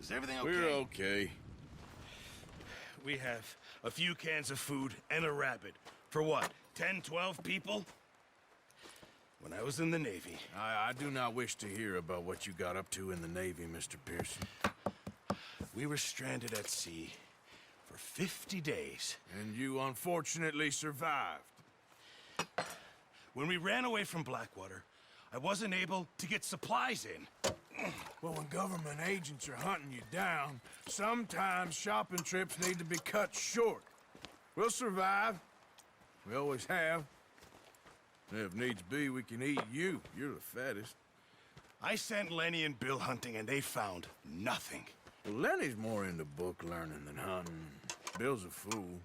Is everything okay? We're okay. We have a few cans of food and a rabbit. For what, 10, 12 people? When I was in the Navy... I do not wish to hear about what you got up to in the Navy, Mr. Pearson. We were stranded at sea for 50 days. And you unfortunately survived. When we ran away from Blackwater, I wasn't able to get supplies in. Well, when government agents are hunting you down, sometimes shopping trips need to be cut short. We'll survive. We always have. If needs be, we can eat you. You're the fattest. I sent Lenny and Bill hunting, and they found nothing. Well, Lenny's more into book learning than hunting. Bill's a fool.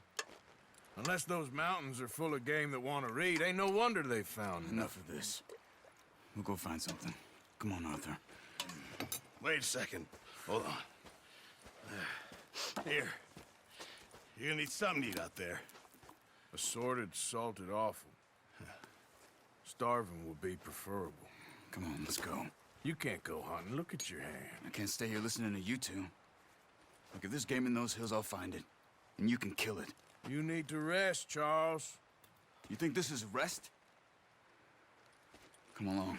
Unless those mountains are full of game that want to read, ain't no wonder they found Enough of this. We'll go find something. Come on, Arthur. Wait a second. Hold on. Here. You're gonna need something to eat out there. Assorted, salted offal. Starving would be preferable. Come on, let's go. You can't go hunting. Look at your hand. I can't stay here listening to you two. Look, if there's game in those hills, I'll find it. And you can kill it. You need to rest, Charles. You think this is rest? Come along.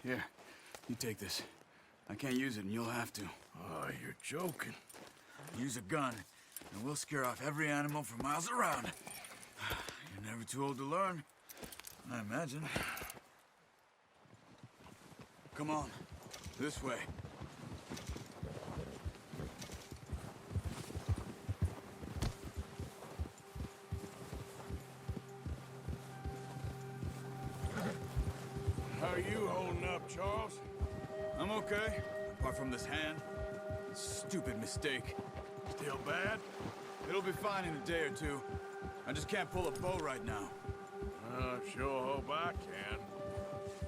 Here, you take this. I can't use it, and you'll have to. Oh, you're joking. Use a gun, and we'll scare off every animal for miles around. You're never too old to learn, I imagine. Come on, this way. How are you holding up, Charles? I'm okay, apart from this hand. Stupid mistake. Still bad? It'll be fine in a day or two. I just can't pull a bow right now. Sure hope I can.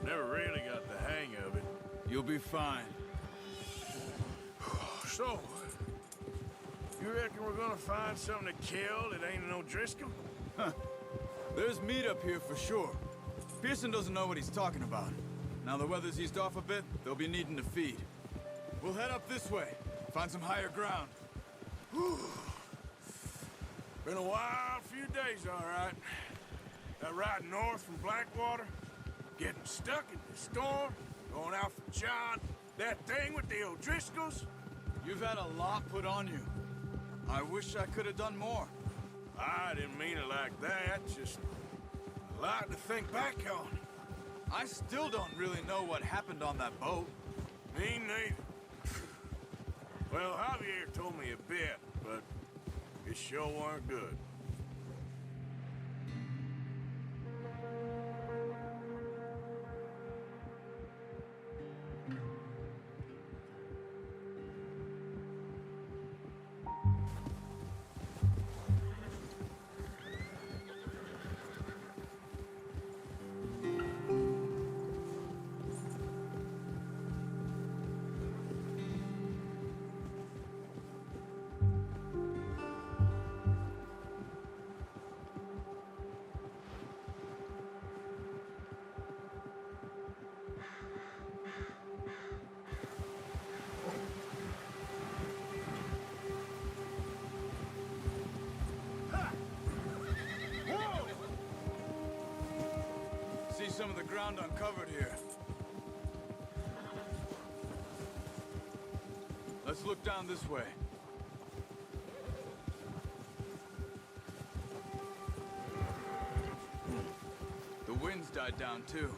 Never really got the hang of it. You'll be fine. So, you reckon we're gonna find something to kill that ain't no Driscoll? Huh. There's meat up here for sure. Pearson doesn't know what he's talking about. Now the weather's eased off a bit, they'll be needing to feed. We'll head up this way, find some higher ground. Whew. Been a wild few days, all right. That ride north from Blackwater, getting stuck in the storm, going out for John, that thing with the O'Driscolls. You've had a lot put on you. I wish I could have done more. I didn't mean it like that, just a lot to think back on. I still don't really know what happened on that boat. Me neither. Well, Javier told me a bit, but it sure weren't good. See some of the ground uncovered here. Let's look down this way. The wind's died down too.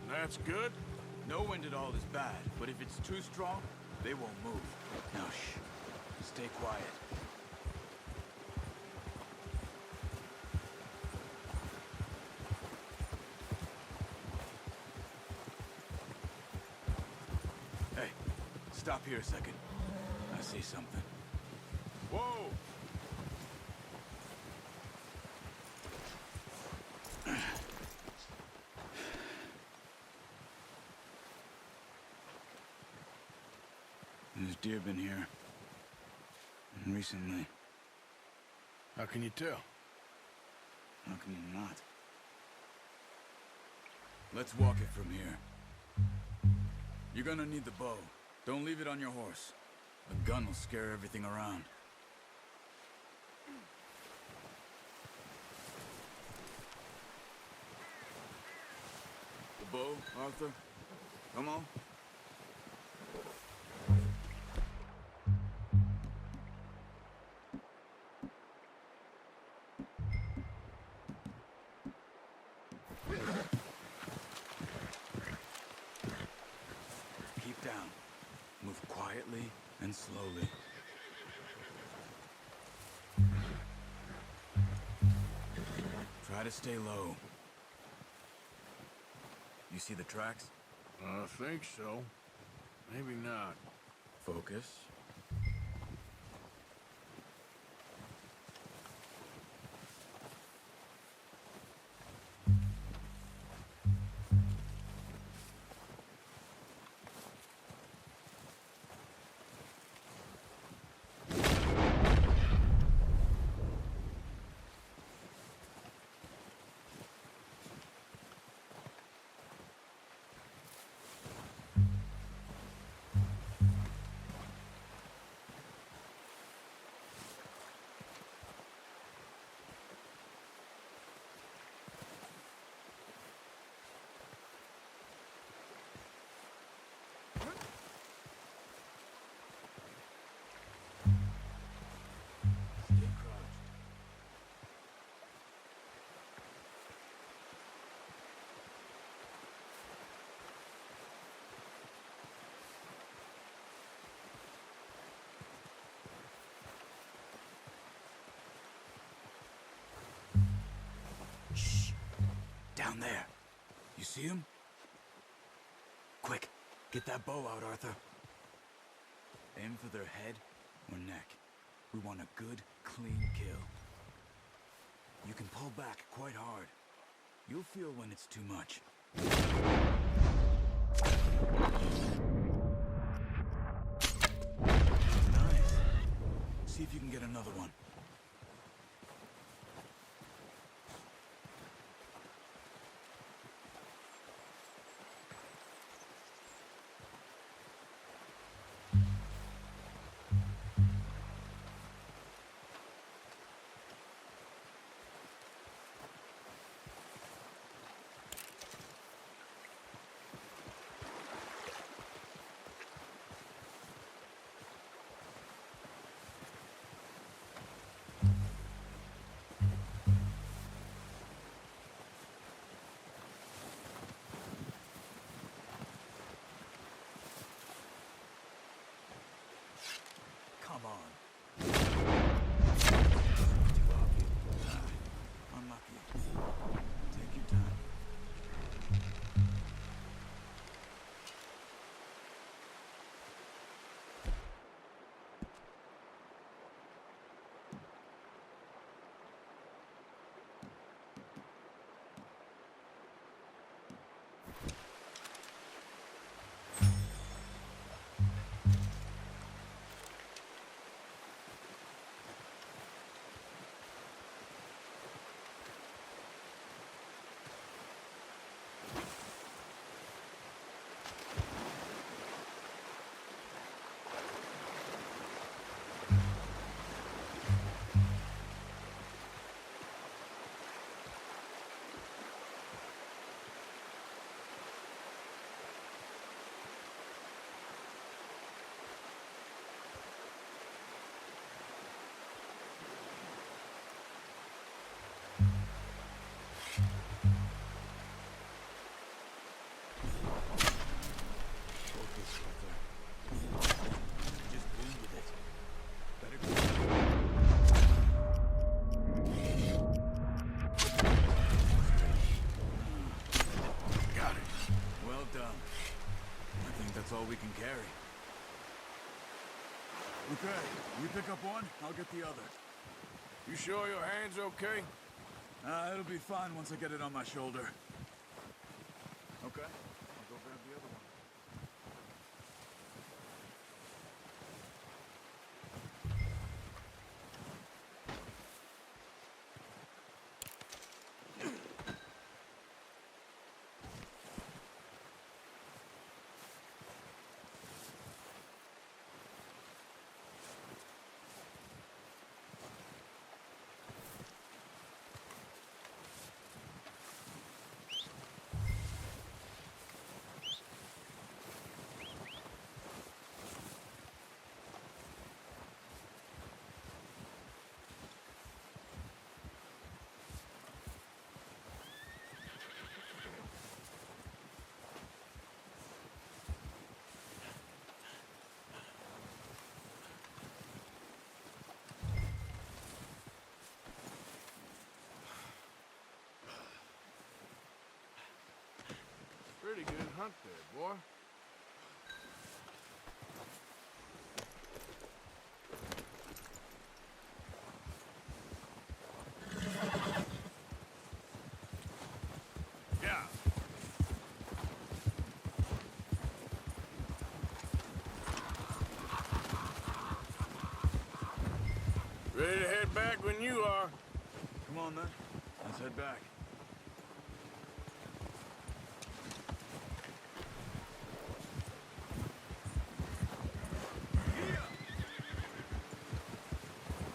That's good. No wind at all is bad, but if it's too strong, they won't move. Now shh. Stay quiet. Hey, stop here a second. I see something. Whoa! There's deer been here. Recently. How can you tell? How can you not? Let's walk it from here. You're gonna need the bow. Don't leave it on your horse. A gun will scare everything around. The bow, Arthur? Come on. Keep down. Move quietly and slowly. Try to stay low. You see the tracks? I think so. Maybe not. Focus. Stay crouched. Shh. Down there. You see him? Quick, get that bow out, Arthur. Aim for their head or neck. We want a good, clean kill. You can pull back quite hard. You'll feel when it's too much. Nice. See if you can get another one. Come on. Too obvious. Unlucky. Take your time. That's all we can carry. Okay, you pick up one, I'll get the other. You sure your hand's okay? It'll be fine once I get it on my shoulder. Okay, I'll go grab the other one. pretty good hunt there, boy. Yeah. Ready to head back when you are. Come on, then. Let's head back.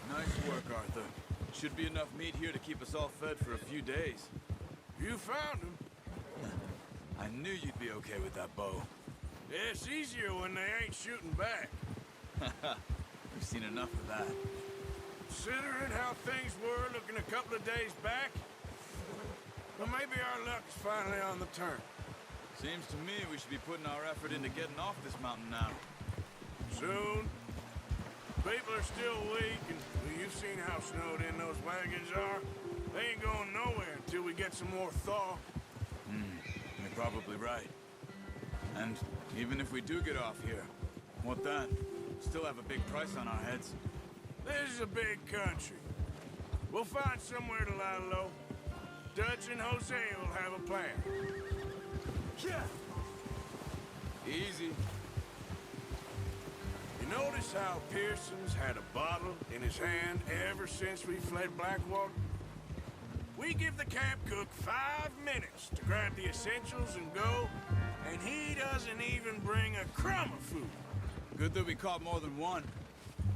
Nice work, Arthur. Should be enough meat here to keep us all fed for a few days. You found him. I knew you'd be okay with that bow. Yeah, it's easier when they ain't shooting back. We've seen enough of that. Considering how things were looking a couple of days back, well, maybe our luck's finally on the turn. Seems to me we should be putting our effort into getting off this mountain now. Soon. People are still weak, and well, you've seen how snowed in those wagons are. They ain't going nowhere until we get some more thaw. You're probably right. And even if we do get off here, what then? Still have a big price on our heads. This is a big country. We'll find somewhere to lie low. Dutch and Jose will have a plan. Yeah. Easy. You notice how Pearson's had a bottle in his hand ever since we fled Blackwater? We give the camp cook 5 minutes to grab the essentials and go, and he doesn't even bring a crumb of food. Good that we caught more than one.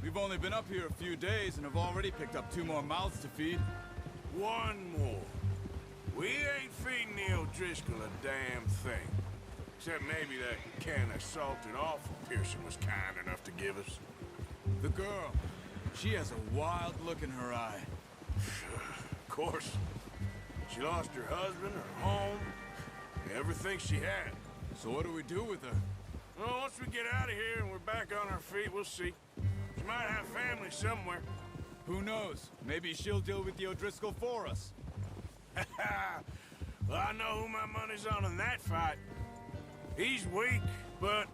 We've only been up here a few days and have already picked up 2 more mouths to feed. 1 more. We ain't feeding the O'Driscoll a damn thing. Except maybe that can of salted offal Pearson was kind enough to give us. The girl. She has a wild look in her eye. Of course. She lost her husband, her home, everything she had. So what do we do with her? Well, once we get out of here and we're back on our feet, we'll see. She might have family somewhere. Who knows? Maybe she'll deal with the O'Driscoll for us. Well, I know who my money's on in that fight. He's weak, but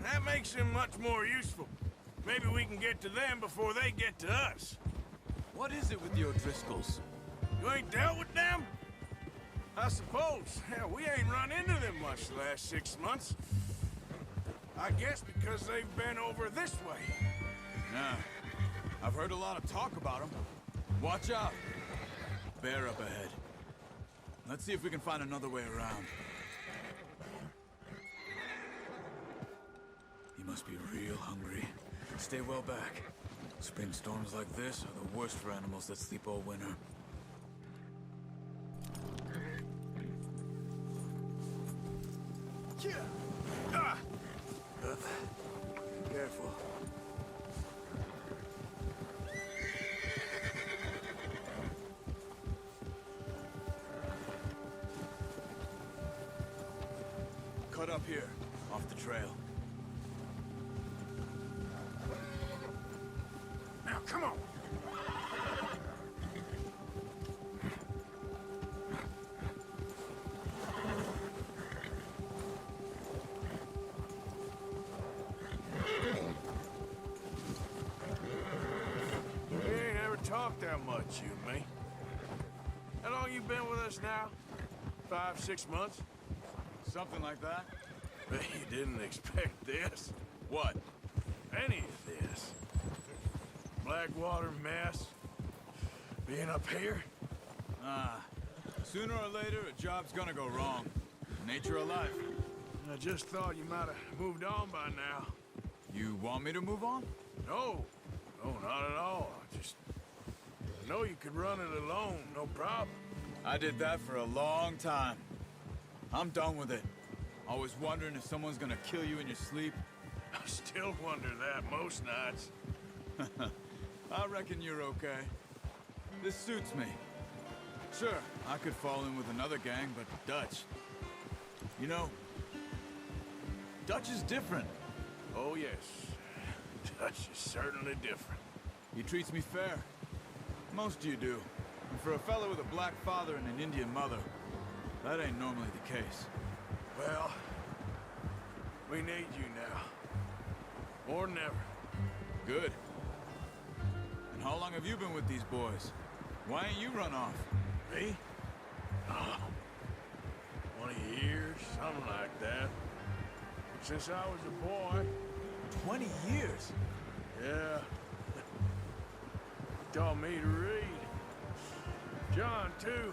that makes him much more useful. Maybe we can get to them before they get to us. What is it with the O'Driscolls? You ain't dealt with them? I suppose. Hell, we ain't run into them much the last 6 months. I guess because they've been over this way. Nah. I've heard a lot of talk about them. Watch out. Bear up ahead. Let's see if we can find another way around. He must be real hungry. Stay well back. Spring storms like this are the worst for animals that sleep all winter. Careful. Cut up here, off the trail. Now, come on. We ain't ever talked that much, you and me. How long you been with us now? 5, 6 months? Something like that? Bet you didn't expect this. What? Any of this. Blackwater mess. Being up here. Sooner or later, a job's gonna go wrong. Nature of life. I just thought you might have moved on by now. You want me to move on? No. No, not at all. I know you could run it alone, no problem. I did that for a long time. I'm done with it. Always wondering if someone's gonna kill you in your sleep. I still wonder that most nights. I reckon you're okay. This suits me. Sure, I could fall in with another gang, but Dutch... You know, Dutch is different. Oh, yes. Dutch is certainly different. He treats me fair. Most of you do. And for a fellow with a black father and an Indian mother, that ain't normally the case. Well, we need you now. More than ever. Good. And how long have you been with these boys? Why ain't you run off? Me? Oh, 20 years, something like that. Since I was a boy. 20 years? Yeah. Taught me to read. John, too.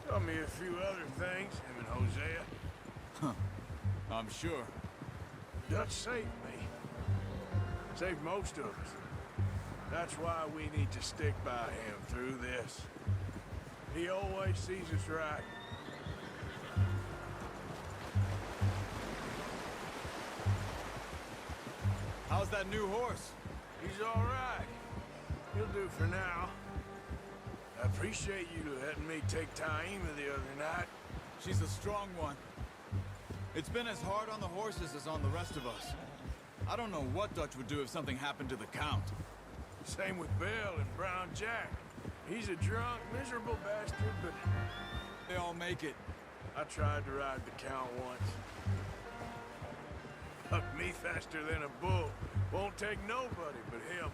Taught me a few other things, him and Hosea. I'm sure. Dutch saved me. Saved most of us. That's why we need to stick by him through this. He always sees us right. How's that new horse? He's all right. He'll do for now. I appreciate you letting me take Taima the other night. She's a strong one. It's been as hard on the horses as on the rest of us. I don't know what Dutch would do if something happened to the Count. Same with Bill and Brown Jack. He's a drunk, miserable bastard, but They all make it. I tried to ride the Count once. Bucked me faster than a bull. Won't take nobody but him.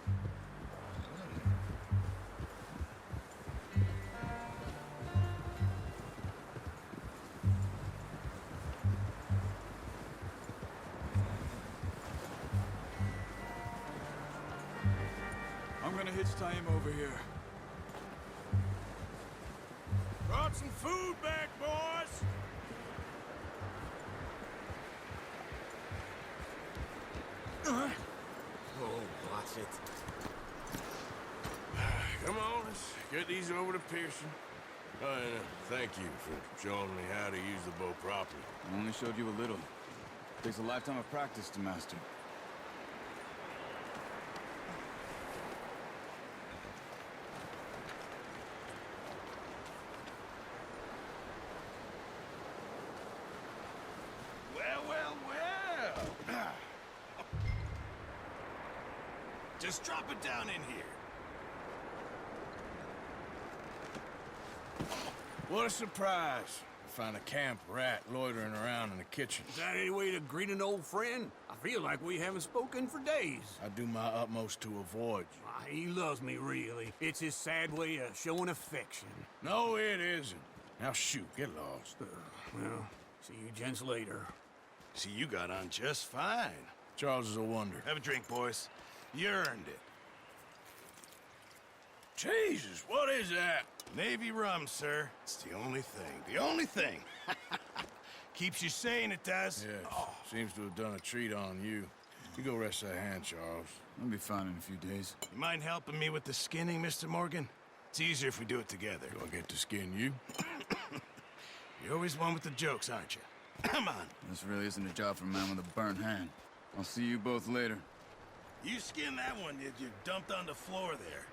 I'm gonna hitch Taima over here. Brought some food back, boys! Oh, watch it. Come on, let's get these over to Pearson. Oh, and thank you for showing me how to use the bow properly. I only showed you a little. Takes a lifetime of practice to master. Well, well, well. Just drop it down in here. What a surprise. Find a camp rat loitering around in the kitchen. Is that any way to greet an old friend? I feel like we haven't spoken for days. I do my utmost to avoid you. Ah, he loves me, really. It's his sad way of showing affection. No, it isn't. Now shoot, get lost. Well, see you gents later. See, you got on just fine. Charles is a wonder. Have a drink, boys. You earned it. Jesus, what is that? Navy rum, sir. It's the only thing. The only thing. Keeps you sane, it does. Yes, seems to have done a treat on you. You go rest that hand, Charles. I'll be fine in a few days. You mind helping me with the skinning, Mr. Morgan? It's easier if we do it together. Do I get to skin you? You're always one with the jokes, aren't you? Come on. This really isn't a job for a man with a burnt hand. I'll see you both later. You skin that one you dumped on the floor there.